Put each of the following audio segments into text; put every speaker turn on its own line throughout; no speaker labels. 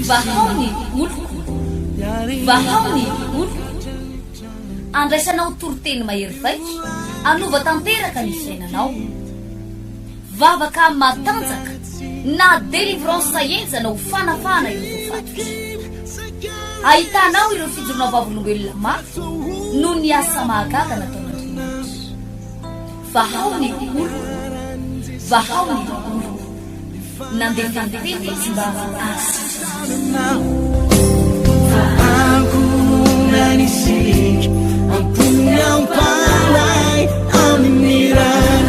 vahaony oloko vahaony oloko andraisanao toroteny mahery vaika anova tanteraka ny fiainanao vavaka matanjaka na délivrance enjana ho fanafana ireo fatotra ahitanao ireo fijorona vavolombelona mafy no ny asa mahagaga nataonandriamanitra vahaony oloko vahaony oloko nandefandefety sy mba
anisik ampunyang palay aminiran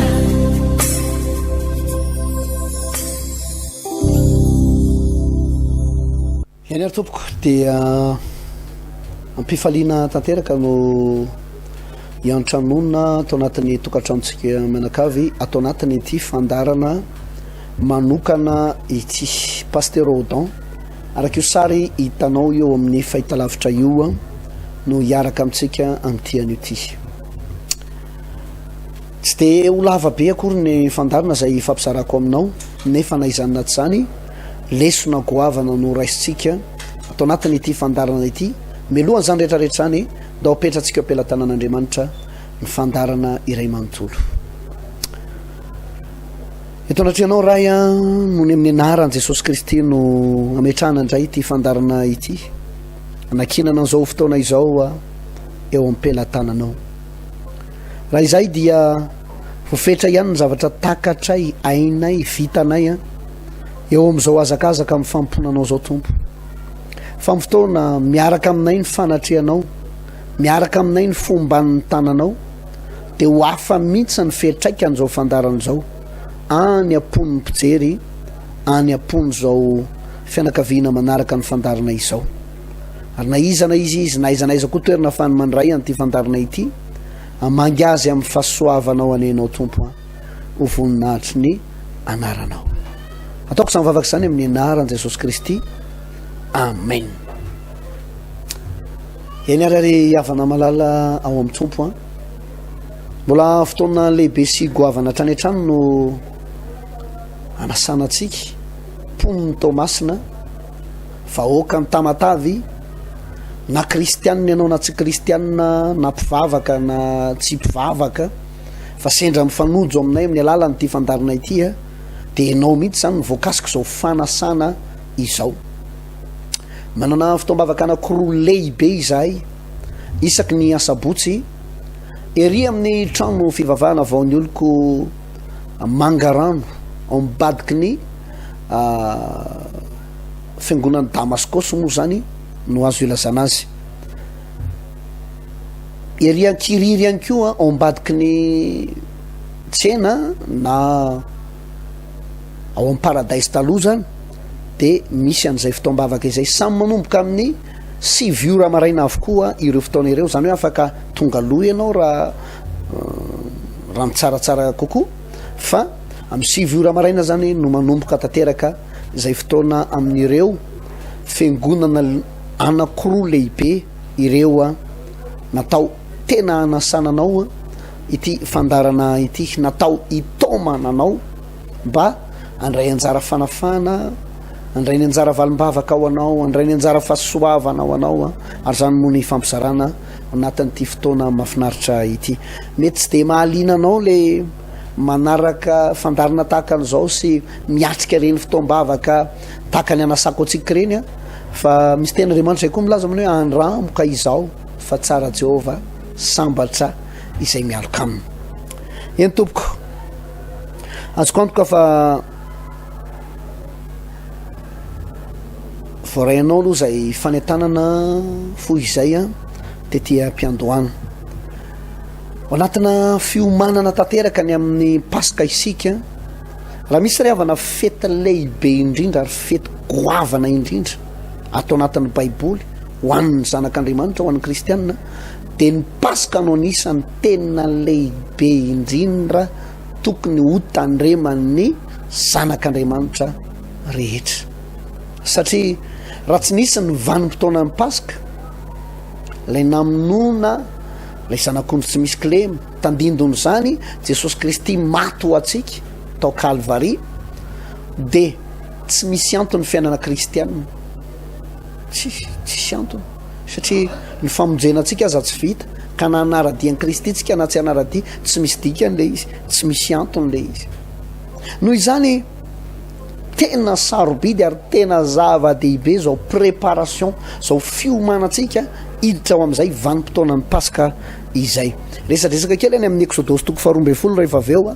eny ary tompoko dia ampifaliana tanteraka no iantranonona atao anatin'ny tokantranontsika menakavy atao anatiny ity fandarana manokana ity Pasteur Odan araka io sary hitanao eo amin'ny fahitalavitra io no hiaraka amintsika amin'ity ity tsy dia ho lava be akory ny fandarana izay fampizarako aminao nefa na izany naty izany lesona goavana no raisitsika atao anatiny ity fandarana ity milohany zany rehetrarehetra zany da hopetratsika ampelantanan'Andriamanitra ny fandarana iray manontolo eto anatrianao ray no ny amin'ny anaran'i Jesosy Kristy no ametrahana indray ity fandarana ity anakinana an'izao fotoana izao eo am-pelantananao raha izay dia vofetra ihany ny zavatra takatray ainay vitanay eo amin'izao azakazaka amin'ny famponanao zao tompo fa amin'ny fotoana miaraka aminay ny fanatrehanao miaraka aminay ny fomban'ny tananao dia ho hafa mihitsy ny fetraika an'izao fandarana izao any ampon'ny mpijery any ampony zao fianakaviana manaraka ny fandarana izao ary naizana izy na izanaiza koa toerana fany mandray an'ity fandarana ity amangy azy amin'ny fahasoavanao anenao tompo ho voninahitry ny anaranao ataoko samy vavaka izany amin'ny anaran'i Jesosy Kristy amen eny ary havana malala ao amin'ny tompo mbola fotoana lehibe sy goavana hatrany hatrany no anasanatsika mponiny Tomasina vahoaka ny tamatavy na kristianina ianao na tsy kristianina na mpivavaka na tsy mpivavaka fa sendra mifanojo aminay amin'ny alalan'ity fandarana ity dia ianao mihitsy zany voakasika izao fanasana izao manana fotoam-bavaka anakiroa lehibe izahay isaky ny asabotsy ery amin'ny trano fivavahana vaon'ny oloko Mangarano ao mibadiky ny fiangonan'ny Damascos moa zany no azo ilazana azy ery ankiriry ihany koa ao mibadiky ny tsena na ao amin'ny paradise taloha zany dia misy an'izay fotoam-bavaka izay samy manomboka amin'ny 7 ora maraina avokoa ireo fotoana ireo zany hoe afaka tonga aloha ianao raha mitsaratsara kokoa fa amin'ny 7 ora maraina zany no manomboka tanteraka izay fotoana amin'ireo fiangonana anakiroa lehibe ireo natao tena anasananao ity fandarana ity natao itomananao mba andray anjara fanafana andray ny anjara valim-bavaka ao anao andray ny anjara fahasoavana ao anao ary zany moa ny fampizarana anatin'ity fotoana mahafinaritra ity mety tsy dia mahalinanao le manaraka fandarana tahaka an'izao sy miatrika reny fotoam-bavaka tahaka ny anasako atsika reny fa misy tena Andriamanitra zay koa milaza aminy hoe andramoka izao fa tsara Jehova sambatra izay mialoka aminy eny tompoko azoko antoka fa voarainao aloha zay fanentanana fo izay tetỳ am-piandohana ao anatina fiomanana tanteraka ny amin'ny paska isika raha misy ray havana fety lehibe indrindra ary fety goavana indrindra atao anatin'ny baiboly ho an'ny zanak'Andriamanitra ho an'ny kristianina dia ny paska no anisan'ny tena lehibe indrindra tokony ho tandreman'ny zanak'Andriamanitra rehetra satria raha tsy nisy ny vanim-potoana ny paska lay namonona lay zanak'ondry tsy misy kilema tandindony zany Jesosy Kristy maty ho atsika tao Kalvari dia tsy misy antony fiainana kristianina tsisy antony satria ny famonjenantsika aza tsy vita ka na anaradian'i Kristy tsika na tsy anaradia tsy misy dikany le izy tsy misy antony le izy noho izany tena sarobidy ary tena zava-dehibe zao préparation zao fiomanantsika iditra ao amin'izay vanim-potoanany paska izay resadresaka kely any amin'ny exodosy toko 12 rehefa avy eo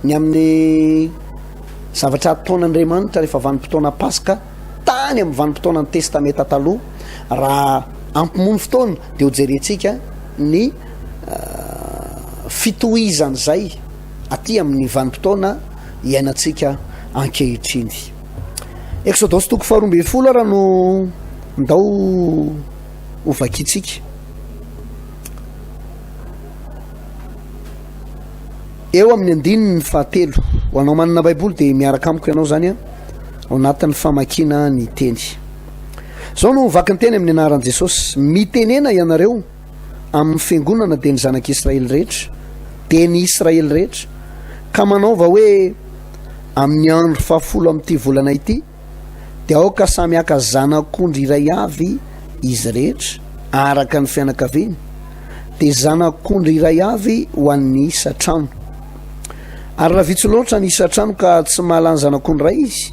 ny amin'ny zavatra ataon'Andriamanitra rehefa vanim-potoana paska tany amin'ny vanim-potoanany testamenta taloha raha ampimono fotoana dia ho jerentsika ny fitohizany zay aty amin'ny vanim-potoana iainantsika ankehitriny. Exodosy toko 12 raha no ndao ovakitsika eo amin'ny 9 ho anao manana baiboly dia miaraka amiko ianao zany ao anatin'ny famakina ny teny zao no vaky ny teny amin'ny anaran'i Jesosy mitenena ianareo amin'ny fiangonana dia ny zanak'Israely rehetra dia ny Israely rehetra ka manaova hoe amin'ny andro 10 amin'ity volana ity dia aoka samy aka zanak'ondry iray avy izy rehetra araka ny fianakaviany dia zanak'ondry iray avy ho an'ny isa-trano ary raha vitsy loatra ny isa-trano ka tsy mahalany zanak'ondry ray izy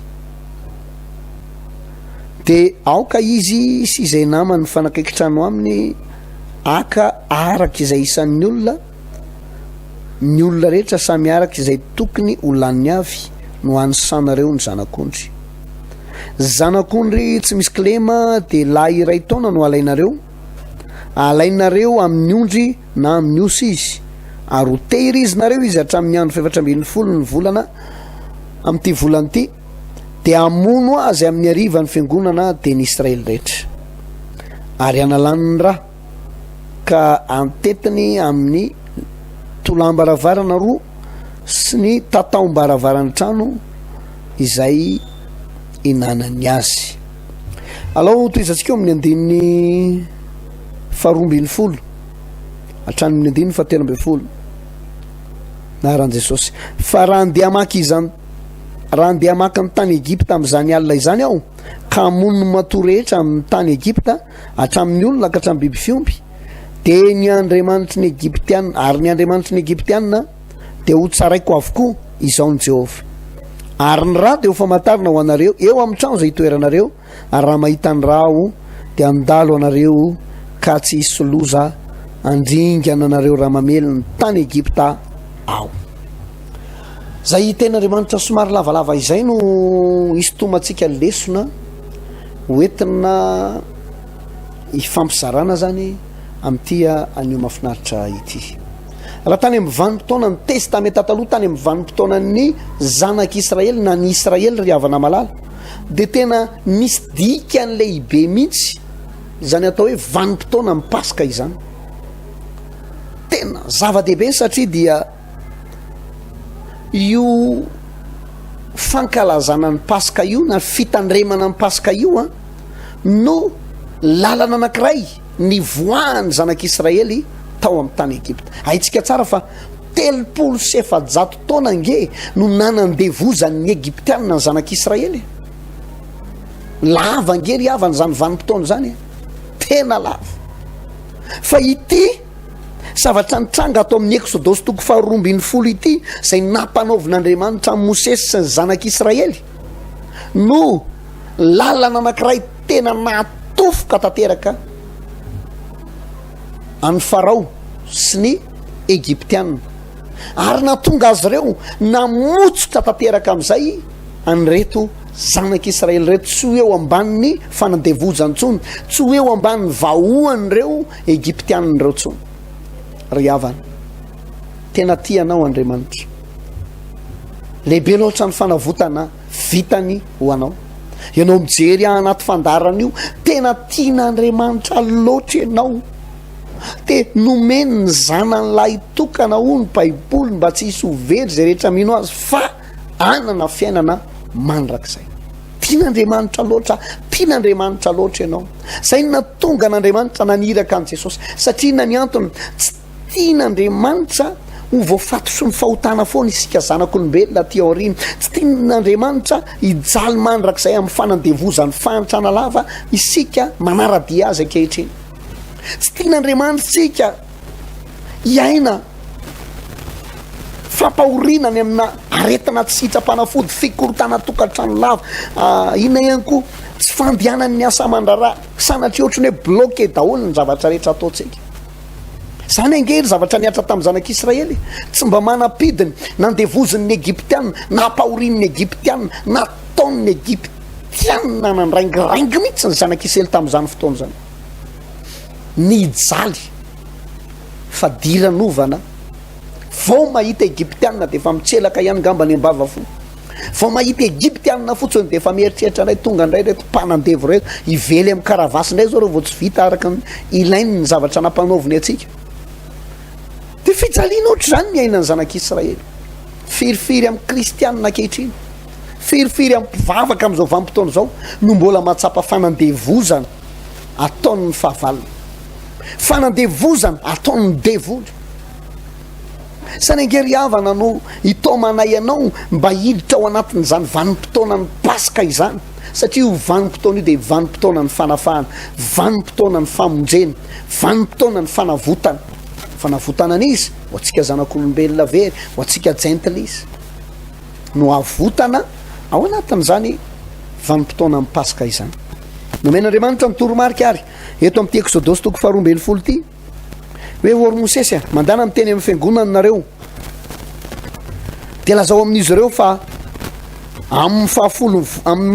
dia aoka izy sy izay namany fanakaiky trano aminy aka araka izay isan'ny olona rehetra samy araka izay tokony ho laniny avy no anysanareo ny zanak'ondry tsy misy kilema dia lahy iray taona no alainareo amin'ny ondry na amin'ny osy izy ary ho tehirizynareo izy hatramin'ny andro 720 ny volana amin'ity volana ity dia amono azy amin'ny arivan'ny fiangonana dia ny Israely rehetra ary analaniny raha ka antetiny amin'ny tolambaravarana roa sy ny tataom-baravarany trano izay inanany azy. Alao toizantsika eo amin'ny 12 hatramin'ny 13 naran'i Jesosy fa raha andeha maka ny tany Egipta amin'izany alina izany aho ka amono matoa rehetra amin'ny tany Egipta hatramin'ny olona ka hatramin'ny biby fiompy dia ny andriamanitry ny Egiptianina ary ny andriamanitry ny Egiptianina dia ho tsaraiko avokoa izao ny Jehovah ary ny raha dia ho famantarina ho anareo eo amin'ny trano izay itoeranareo ary raha mahita ny raha ho dia andalo anareo ka tsy hisy loza andringana anareo raha mamely ny tany Egipta ao. Zay ten'Andriamanitra somary lavalava izay no isotomantsika lesona hoentina hifampizarana zany amin'ity anio mahafinaritra ity. Raha tany amin'ny vanim-potoana ny testamenta taloha tany amin'ny vanim-potoana ny zanak'Israely na ny Israely ry havana malala dia tena misy dikany lehibe mihitsy izany atao hoe vanim-potoana amin'ny paska izany tena zava-dehibe satria dia io fankalazana ny paska io na fitandremana ny paska io no lalana anankiray ny voahany zanak'Israely tao amin'ny tany Egipta. Haitsika tsara fa 370 taona nge no nanandevozan'ny Egiptianina ny zanak'Israely lava nge ry havany zany vanim-potoana zany tena lava fa ity zavatra nitranga ato amin'ny Exodosy toko 12 ity izay nampanaovin'Andriamanitra Mosesy sy ny zanak'Israely no lalana anankiray tena natofoka tanteraka any Farao sy ny Egiptianina ary natonga azy ireo namotsoka tanteraka amin'izay anyreto zanak'Israely reto tsy eo amban'ny fanandevozany tsony tsy eo amban'ny vahoany reo Egiptianina reo tsony ry havana tena tianao Andriamanitra lehibe loatra ny fanavotana vitany ho anao ianao mijery anaty fandarana io tena tian'Andriamanitra loatra ianao dia nomeny ny zanan'lahy tokana ho ny baiboly mba tsy hisy hovery zay rehetra mino azy fa anana fiainana mandrakizay tian'Andriamanitra loatra ianao zay natonga n'Andriamanitra naniraka an' Jesosy satria na ny antony tsy tian'Andriamanitra ho voafatoso ny fahotana foana isika zanak'olombelona ty aoriny tsy tian'andriamanitra hijaly mandrak'izay amin'ny fanandevozany fantrana lava isika manaradia azy ankehitriny tsy tian'andriamanitra tsika iaina fampahorinany amina aretina tsy sitrapanafody fikorotana tokantrano lava ina ihany koa tsy fandianany ny asa mandrara sanatria ohatrany hoe bloqué daholo ny zavatra rehetra ataotsika zany angery zavatra niatra tamin'ny zanak'Israely tsy mba manapidiny nandevozin'ny Egyptianina nampahorin'ny Egyptianina nataon'ny Egyptianina nandraingirangy mihitsy ny zanak'Israely tamin'izany fotoana zany nijaly fa diranovana vao mahita Egyptianina de efa mitselaka ihany ngamba ny ambava fo vao mahita Egyptianina fotsiny de efa mieritreritra indray tonga indray reto mpanandevo reto ively amin'ny karavasy indray zao reo vao tsy vita araka ilainy ny zavatra nampanaoviny atsika de fijaliana ohatry zany ny ainany zanak'Israely firifiry amin'ny kristianina ankehitriny firifiry amin'ny mpivavaka amin'izao vanim-potoana zao no mbola mahatsapa fanandevozana ataon'ny fahavalona fanandevozana ataon'ny devoly sany angery havana no itomanay ianao mba hiditra ao anatin'izany vanim-potoana ny paska izany satria io vanim-potoana io de vanim-potoana ny fanafahana vanim-potoana ny famonjena vanim-potoana ny fanavotana izy ho atsika zanak'olombelona very ho atsika jentle izy no avotana ao anatin'izany vanim-potoana ny paska izany nomen'andriamanitra mitoromarika ary eto amin'ty Exodosy toko 12 ty hoe ory Mosesy mandana miteny amin'ny fiangonana nareo de lazao amin'izy ireo fa amin'ny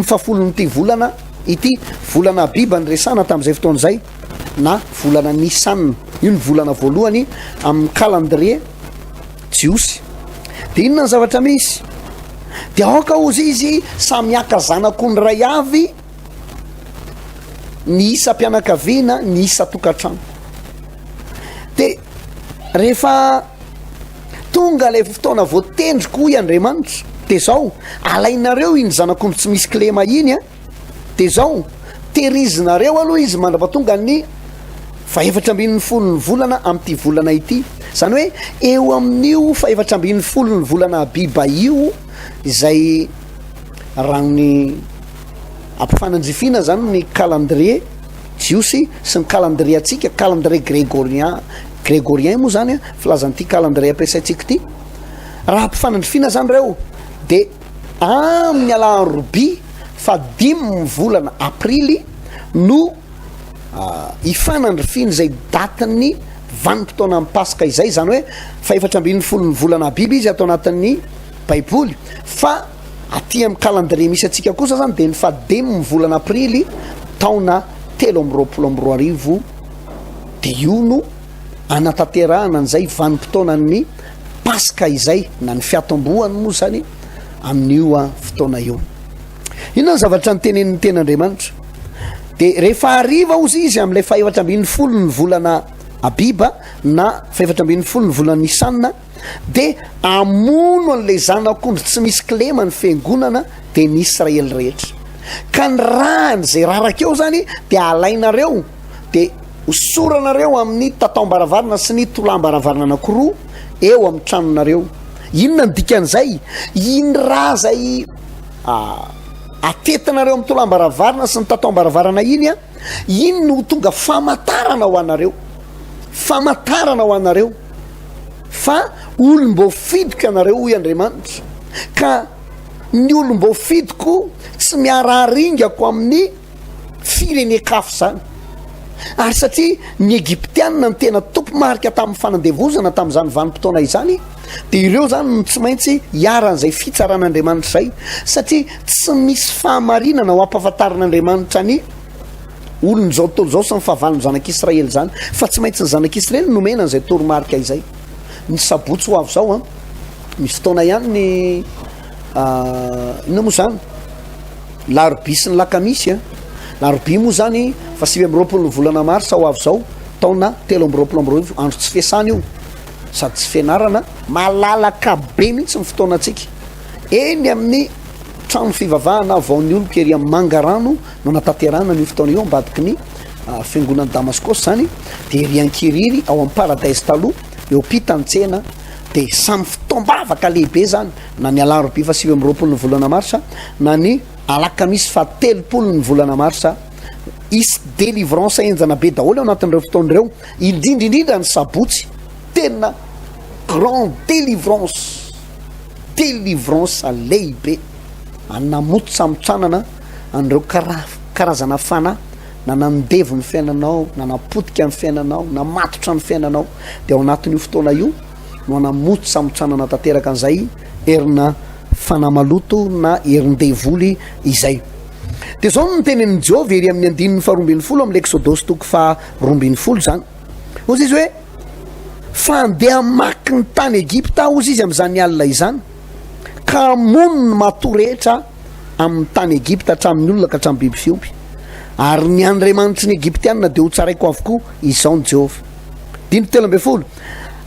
fahafolon'ity volana ity volana Abiba ny resana tamin'izay fotoana zay na volana Nisan io ny volana voalohany amin'ny calendrier jiosy de inona ny zavatra misy de aoka ozy izy samiaka zanako ny ray avy ny isa mpianakaviana ny isa tokantrano de rehefa tonga lay fotoana voatendriko i Andriamanitra de zao alainareo iny zanak'omby tsy misy klema iny de zao terizinareo aloha izy mandrapatonga ny 470 volana am'ty volana ity zany hoe eo amin'io 470 volana Abiba io izay ragnony ampifananjifiana zany ny calendrier jiosy sy ny calendrier atsika calendrier grégorien moa zany filazan'ity calendrier ampiasaitsika ty raha ampifanandrifina zany reo de amin'ny alarobia 5 volana aprily no ifanandrifiny zay datiny vanim-potoana amin'ny paska izay zany hoe 470 volana Abiba izy atao anatin'ny baiboly fa aty amin'ny calendrier misy atsika kosa zany de ny 5 volana aprily taona 320 de io no anatanterahana an'izay vanim-potoanany paska izay na ny fiatombohany moa zany amin'io fotoana io inona ny zavatra nytenen'ny ten'Andriamanitra de rehefa ariva ozy izy amin'ilay 470 ny volana Abiba na 470 ny volana Nisanna de amono an'lay zanak'ondry tsy misy klema ny fiangonana de ny Israely rehetra ka ny rahany zay rarakeo zany de alainareo de osoranareo amin'ny tatao-baravarana sy ny tolam-baravarana anankiroa eo amin'ny tranonareo inona ny dikan'izay iny raha zay atetinareo amin'ny tolam-baravarana sy ny tatao-baravarana iny iny no tonga famantarana ho anareo fa olom-boafidika anareo i Andriamanitra ka ny olom-boafidiko tsy miaraharingako amin'ny firene-kafo zany ary satria ny Egyptianina ny tena tompo marika tamin'ny fanandevozana tamin'izany vanim-potoana izany de ireo zany no tsy maintsy hiaran'izay fitsaran'Andriamanitra zay satria tsy misy fahamarinana ho ampahafantaran'Andriamanitra ny olony zao tontolo zao sy ny fahavalony zanak'Israely zany fa tsy maintsy ny zanak'Israely nomena an'izay toromarika izay ny sabotsy ho avy zao misy fotoana ihany ny inona moa zany larobia sy ny lakamisy larobia moa zany 7 volana marsa ho avy zao taona 3 andro tsy fiasana io sady tsy fianarana malalaka be mihitsy ny fotoana atsika eny amin'ny trano fivavahana vaon'ny olo kery amin'ny mangarano no nataterana ny fotoana io ambadiky ny fiangonan'ny Damaskosy zany de riankiriry ao amin'ny paradise taloha eo pitantsena de samy fotoam-bavaka lehibe zany na ny alarobia fa 20 ny volana marsa na ny alakamisy fa 30 ny volana marsa isy délivrance enjana be daholo ao anatin'ireo fotoan'ireo indrindrindrindra ny sabotsy tena grand délivrance lehibe anamoto samotranana an'ireo karazana fana na nandevo ny fiainanao na napotika ny fiainanao na matotra ny fiainanao de ao anatin'io fotoana io no anamoto samotranana tanteraka an'izay erina fanamaloto na erin-devoly izay de zao no nytenen'ny Jehova ery amin'ny 10:20 amin'ny Exodosy 2:20 zany ozy izy hoe fandeha maky ny tany Egipta ozy izy am'izany alina izany ka mono ny matoa rehetra amin'ny tany Egipta hatramin'ny olona ka hatramin'ny biby fiompy ary ny andriamanitry ny Egiptianina de ho tsaraiko avokoa izao ny Jehova 10:13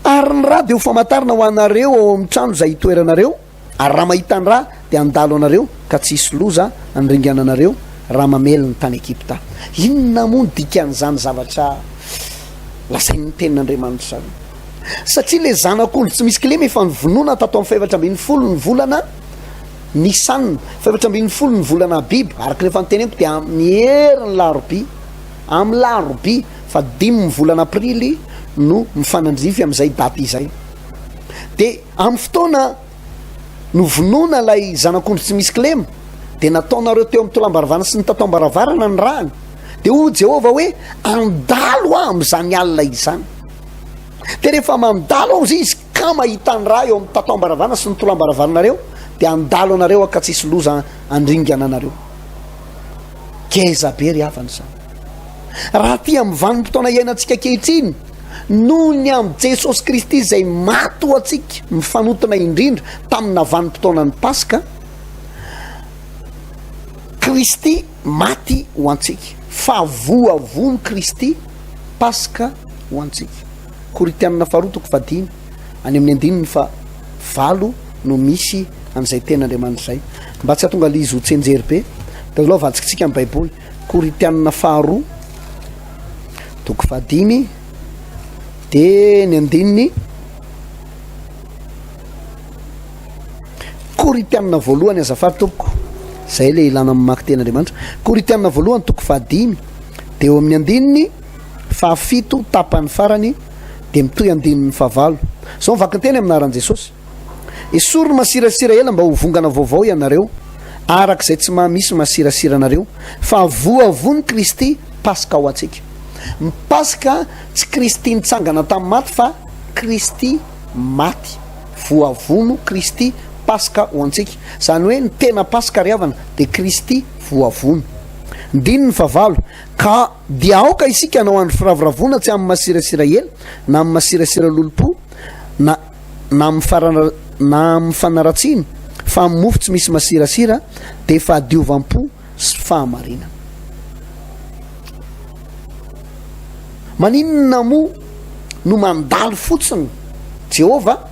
ary ny raha de ho famantarana ho anareo ao amin'ny trano zay hitoeranareo ary raha mahita ny raha de andalo anareo ka tsisy loza andringananareo raha mamely ny tany Egipta. Inona moa ny dikan'izany zavatra lasain'ny tenin'Andriamanitra zany satria le zanak'olo tsy misy kilema efa nyvonoana tato amin'ny 7-10 ny volana Nisan 7-10 ny volana Abiby araka rehefa nyteneko de amin'ny herin'ny larobia amin'ny larobia fa 5 ny volana Aprily no mifanandrify amin'izay daty izay de amin'ny fotoana no vonoana lay zanak'ondro tsy misy kilema de nataonareo teo amin'ny tolam-baravana sy ny tatom-baravarana ny rahany de ho Jehova hoe andalo amin'izany alina izany de rehefa mandalo ao izy ka mahita ny raha eo amin'ny tatom-baravana sy ny tolam-baravaranareo de andalo anareo aka tsisy loza andringana anareo keza be ry havany zany raha ty amin'ny vanim-potoana iainantsika kehitriny noho ny amin'ny Jesosy Kristy zay maty ho atsika mifanotona indrindra tamina vanim-potoana ny Paska Kristy maty ho antsika fa voavony Kristy Paska ho antsika Koritianina 4:10 any amin'ny 9:9 no misy an'izay ten'Andriamanitra zay mba tsy hatonga lizy ho tsenjery be de aloha vaditsika amin'ny baiboly Koritianina 4:10 de ny 9 Koritianina 1 azafady tompoko zay le ilana mamaky ten'Andriamanitra Koritianina 1:10 de eo amin'ny 9 7 tapany farany de mitoy 9:9 zao mivaky ny teny aminaran'i Jesosy esory masirasira ela mba ho vongana vaovao ianareo arak'izay tsy mahamisy masirasira anareo fa voavony Kristy Paska ho atsika ny Paska tsy Kristy nitsangana tamin'ny maty fa Kristy maty voavono Kristy Paska ho antsika zany hoe ny tena Paska ry havana de Kristy voavono 9:9 ka dia aoka isika anao andro firavoravona tsy amin'ny masirasira ela na amin'ny masirasira lolopo na amin'ny fanaratsiny fa mofo tsy misy masirasira de fahadiovam-po sy fahamarina maninona moa no mandalo fotsiny Jehova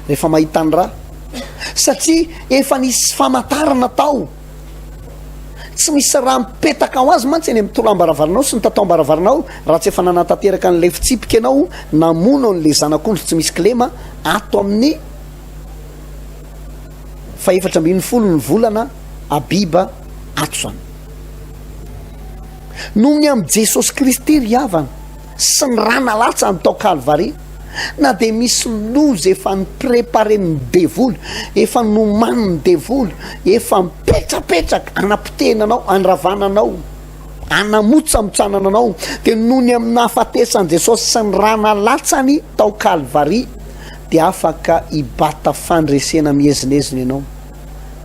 rehefa mahita ny raha satria efa nisy famantarana tao tsy misy raha mipetaka ho azy mantsy eny amin'ny tolam-baravaranao sy ny tatom-baravaranao raha tsy efa nanatateraka n'ilay fitsipika anao namono n'le zanak'ondro tsy misy kilema ato amin'ny 4:10 ny volana Abiba ato zany noho ny amin'ny Jesosy Kristy ry havana sy ny raha nalatsa ny tao Kalvari na de misy loza efa niprepare ny devoly efa nomany ny devoly efa mipetrapetraka anapitenanao andravananao anamotsambotsanananao de noho ny amin'ny hafatesan'i Jesosy sy ny raha nalatsany tao Kalvari de afaka ibata fandresena miezinezina ianao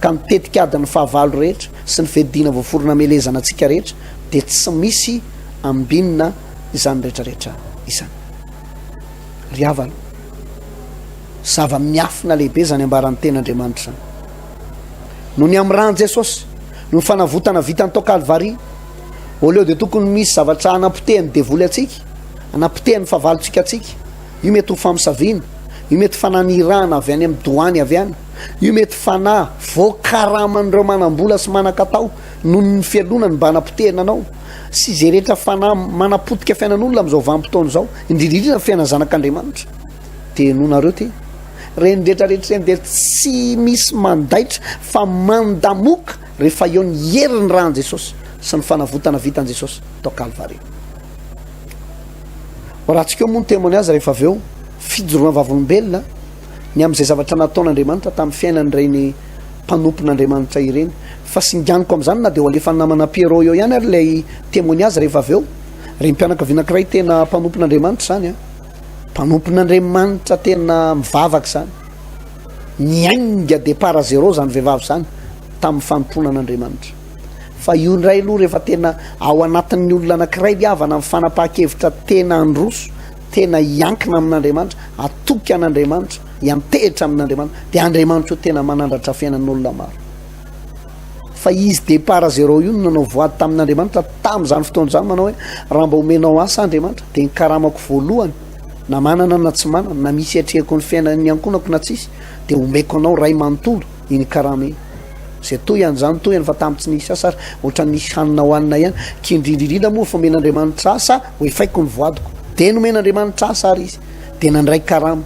ka mitetika adiny fahavalo rehetra sy ny fedina voaforona melezana atsika rehetra de tsy misy ambinina izany rehetrarehetra izany ry havana zava-miafina lehibe zany ambaran'ny ten'Andriamanitra no ny amin'ny rahan'i Jesosy no ny fanavotana vitany tao Kalvari ao leo de tokony misy zavatra anapotehany devoly atsika anapotehany fahavalontsika atsika io mety ho famisaviana io mety fananirahana avy any amin'ny doany avy any io mety fanahy voakaraman'ireo manam-bola sy manan-katao noho ny fialonany mba anapotehana anao sy zay rehetra fanahy manapotika fiainan'olona amin'izao vanim-potoana zao indrindrindrina fiainany zanak'Andriamanitra de no nareo ty reny rehetrarehetra reny dia tsy misy mandaitra fa mandamoka rehefa eo ny heriny rahan' jesosy sy ny fanavotana vitan' jesosy tao kalvary. Raha tsika eo moa ny témoignage rehefa avy eo fijoroana vavolombelona ny am'izay zavatra nataon'Andriamanitra tamin'ny fiainan'ireny mpanompon'Andriamanitra ireny, fa sy nganiko am'izany na de ho alefa namana Pierrot eo ihany ary lay témoignage rehefa avy eo. Reny mpianakaviana anankiray tena mpanompon'Andriamanitra zany a, mpanompon'Andriamanitra tena mivavaka zany, niainga départ à zéro zany vehivavy zany tamin'ny fanomponan'Andriamanitra. Fa io ndray aloha rehefa tena ao anatin'ny olona anankiray liavana amin'ny fanapahan-kevitra tena androso, tena iankina amin'Andriamanitra, atoky an'Andriamanitra, iantehitra amin'Andriamanitra, de Andriamanitra io tena manandratra fiainan'olona maro. Fa izy départ à zéro io nanao voady tamin'Andriamanitra tamin'izany fotoan'izany manao hoe raha mba omenao asa Andriamanitra de ny karamako voalohany na manana na tsy manana na misy atrehako ny fiainan'ny ankonako na tsisy de omeko anao ray manontolo iny karama iny. Zay toy an'izany toy any fa tamy tsy nisy asa ohatra nisy hanina hoanina ihany kindrindrindrindra moa fa omen'Andriamanitra asa hoe faiko ny voadiko de nomen'Andriamanitra asa ary izy de nandray karama.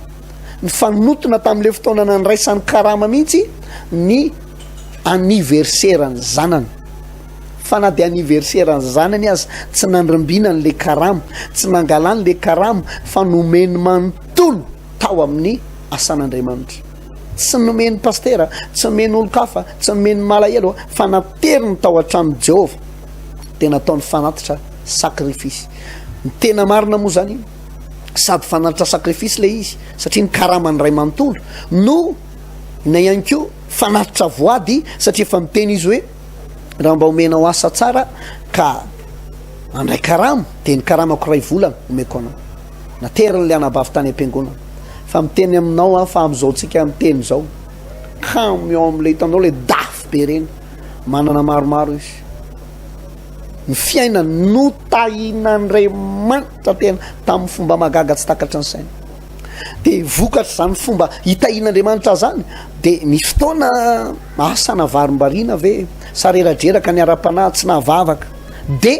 Ny fanotona tamin'le fotoana nandraisan'ny karama mihitsy ny anniversaire-ny zanany. Fa na de anniversaire-ny zanany azy tsy nandrimbinany le karama, tsy nangalany le karama fa nomeny manontolo tao amin'ny asan'Andriamanitra. Tsy nomeny pastera, tsy nomeny olo-kafa, tsy nomeny malahelo fa nateriny tao an-trano Jehova de nataony fanatitra sakrifisy. Ny tena marina moa zany sady fanatitra sakrifisy le izy satria ny karamany ray manontolo no na ihany ko fanatitra voady satria fa miteny izy hoe raha mba omenao asa tsara ka andray karama de ny karamako ray volana omeko anao nateriny le anabavy tany am-piangonana. Fa miteny aminao fa am'izao tsika miteny zao kamo eo am'le hitanao le dafy be reny manana maromaro izy ny fiaina notahin'Andriamanitra tena tamin'ny fomba magaga tsy takatra ny saina de vokatra zany fomba hitahin'Andriamanitra zany de nisy fotoana asa navarim-bariana ve sareradraraka ny ara-panahy tsy navavaka de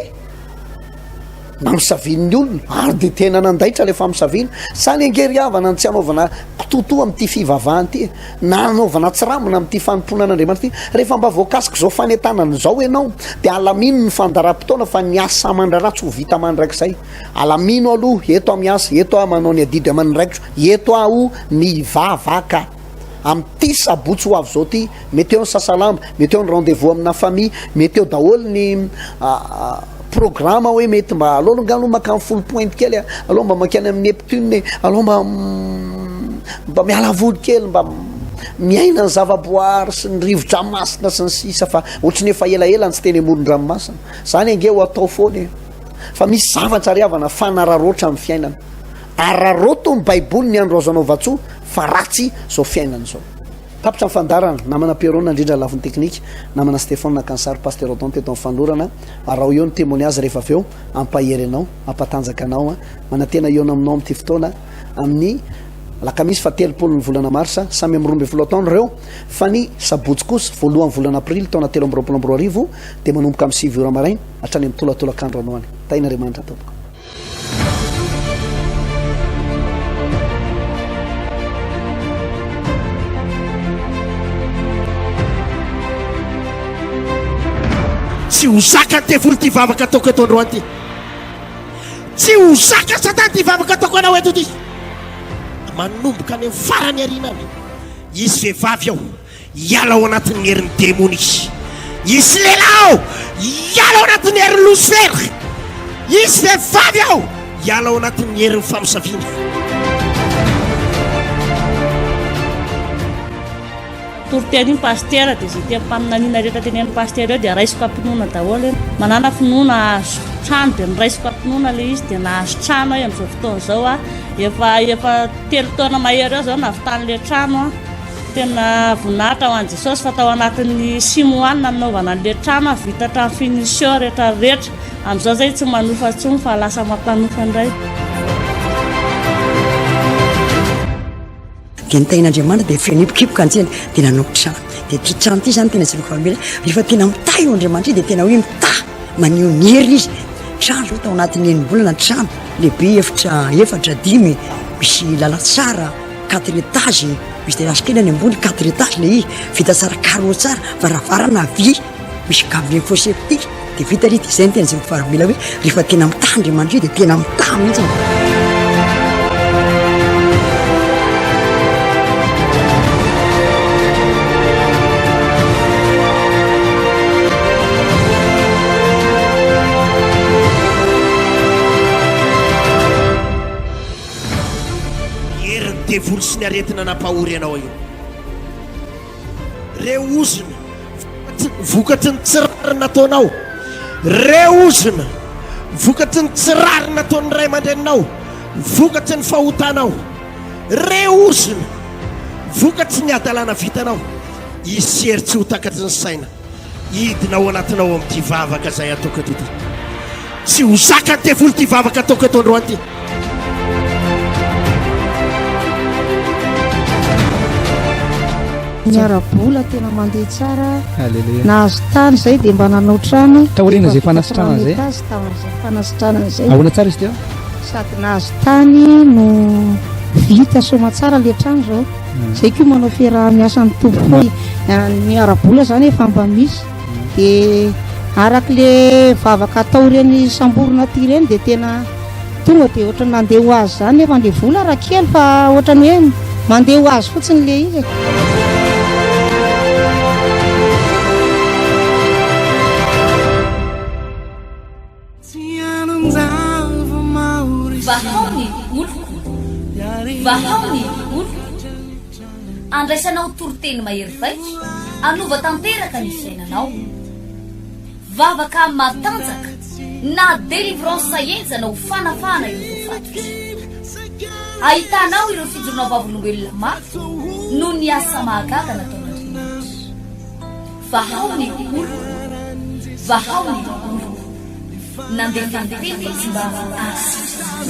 mamosaviny ny olona ary de tena nandaitra le famosaviny sany angery havana ny tsy anaovana kitoto amin'ity fivavahany ty na anaovana tsiramona amin'ity fanomponan'Andriamanitra ty rehefa mba voakasiky zao fanentanany zao ianao de alamino ny fandaram-potoana fa ny asa mandrara tsy ho vita mandraikizay. Alamino aloha eto a miasa, eto a manao ny adidy aman'ndraikitro, eto aho ny vavaka amin'ity sabotsy ho avy zao ty mety eo ny sasalamba, mety eo ny rendez-vous amina famille, mety eo daholo ny programme hoe mety mba aloha aloha makany folo point kely aloha mba makany amin'ny Neptune aloha mba miala voly kely mba miaina ny zavaboary sy ny rivotra masina sy ny sisa fa ohatrany efa elaela ny tsy teny amoron-dranomasina zany ange ho atao foany fa misy zavatra riavana fanararoatra amin'ny fiainana araroto ny baiboly ny andro azo anao vatsoa fa ratsy zao fiainana zao. Tapitra fandarana namana Perona indrindra lafiny teknika namana Stéphane Kansary pasteur Odon teto amin'ny fanorana raha eo ny témoignage rehefa avy eo ampahery anao ampatanjaka anao manantena eo aminao amin'ity fotoana amin'ny lakamisy fa 3 ny volana marsa samy amin'ny 12 taona reo fa ny sabotsy kosa voalohan'ny volana aprily taona 3 de manomboka amin'ny 7 ora maraina hatrany amin'ny tolatolakandro anao any tain'Andriamanitra tompoko.
Tsy ho zaka ny tevoly ty vavaka ataoko eto androany ty, tsy ho zaka satany ty vavaka ataoko anao eto ty, manomboka any amin'ny farany arinany. Isy vehivavy aho iala ao anatin'ny herin'ny demony isy lehilahy aho iala ao anatin'ny herin'ny Lucifer, isy vehivavy aho iala ao anatin'ny herin'ny famosaviana.
Tortean'iny pasteur dia zay tia mpaminaniana rehetra teny amin'ny pasteur eo dia raisiko ampinoana daholo manana finoana azo trano dia niraisiko ampinoana le izy dia nahazo trano aho amin'izao fotoana zao efa 3 taona mahery eo zao navitan'le trano tena voninahitra ho an'i Jesosy fa tao anatin'ny 6 mois nanaovana an'le trano vita trano finition rehetra amin'izao zay tsy manofa tsony fa lasa mampanofa indray.
Ke nitahin'Andriamanitra dia fenipokipoko antsena dia nanao trano dia ty trano ty zany tena zevako famela rehefa tena mitahy io Andriamanitra dia tena hoe mitahy maneho ny heriny izy trano zao tao anatin'ny enim-bolana trano lehibe efatra 5 misy lalatsara 4 étage misy de lasokely ny ambony 4 étage le vita tsara carreau tsara varavarana vy misy gablin fosety de vita ry izay ny tena zay mifaramila hoe rehefa tena mitandry mandrio de tena mitah mihitsy
devolo sy ny aretina nampahory ianao io reozina vokatry ny tsirary nataonao reozina vokatry ny tsirary nataon'ny ray aman-dreninao vokatry ny fahotanao reozina vokatry ny adalana vitanao isery tsy ho takatry ny saina hidinao anatinao amin'ity vavaka zay ataoko eto ty tsy ho zaka ny devolo ty vavaka ataoko eto androany ty
miarabola tena mandeha tsara nahazo tany zay dia mba nanao trano
taoriana zay fanasitrana zay
tamin'izay fanasitrana zay
ahoana tsara izy teo
sady nahazo tany no vita soma tsara le trano zao zay koa manao fiaraha miasan'ny tompo miarabola zany efa mba misy dia araka le vavaka atao reny samborona ty reny dia tena tonga dia ohatrany mandeha ho azy zany efa le vola raha kely fa ohatrany hoe mandeha ho azy fotsiny le izy
vahaony oloko vahaony oloko andraisanao toroteny mahery vaiko anova tanteraka ny fiainanao vavaka matanjaka na délivrance enjana ho fanafana ireo fatotra ahitanao ireo fijorona vavolombelona mafy no ny asa mahagaga nataon'andriamanitra vahaony oloko vahaony oloko nandefandefety tsy mba asitra